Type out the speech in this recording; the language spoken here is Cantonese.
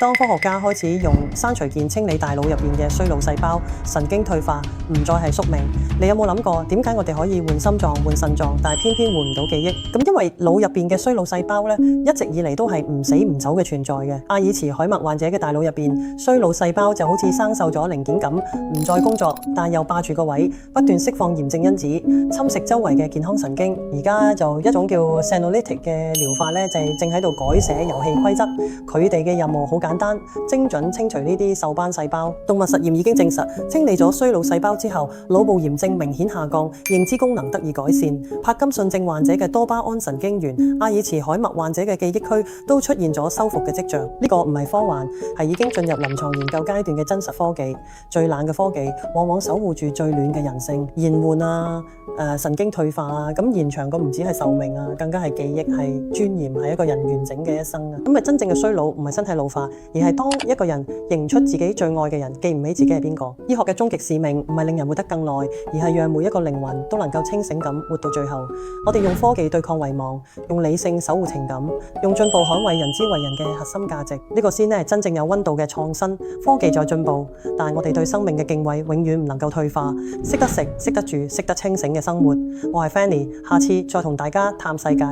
當科學家開始用刪除鍵清理大腦入邊嘅衰腦細胞，神經退化，唔再係宿命。你有冇諗過點解我哋可以換心臟、換腎臟，但係偏偏換唔到記憶？咁因為腦入邊嘅衰腦細胞咧，一直以嚟都係唔死唔走嘅存在嘅。阿爾茨海默患者嘅大腦入邊，衰腦細胞就好似生鏽咗零件咁，唔再工作，但又霸住個位，不斷釋放炎症因子，侵蝕周圍嘅健康神經。而家就一種叫 Senolytic 嘅療法咧，就係正喺度改寫遊戲規則。佢哋嘅任務好簡單，精準清除呢啲鏽斑細胞。動物實驗已經證實，清理咗衰腦細胞之後，腦部炎症明顯下降，認知功能得以改善。柏金遜症患者嘅多巴胺神經元，阿爾茨海默患者嘅記憶區都出現咗修復嘅跡象。呢個唔係科幻，係已經進入臨床研究階段嘅真實科技。最冷嘅科技，往往守護住最暖嘅人性。延緩啊，神經退化啊，咁延長個唔止係壽命啊，更加係記憶、係尊嚴、係一個人完整嘅一生啊。咁咪真正嘅衰老唔係身體老化，而係當一個人認唔出自己最愛嘅人，記唔起自己係邊個。醫學嘅終極使命唔係令人活得更耐，而係讓每一個靈魂都能夠清醒咁活到最後。我哋用科技對抗遺忘，用理性守護情感，用進步捍衛人之為人嘅核心價值。呢個先係真正有溫度嘅創新。科技在進步，但我哋對生命嘅敬畏永遠唔能夠退化。識得食，識得住，識得清醒嘅生活。我係 Fanny，下次再同大家探世界。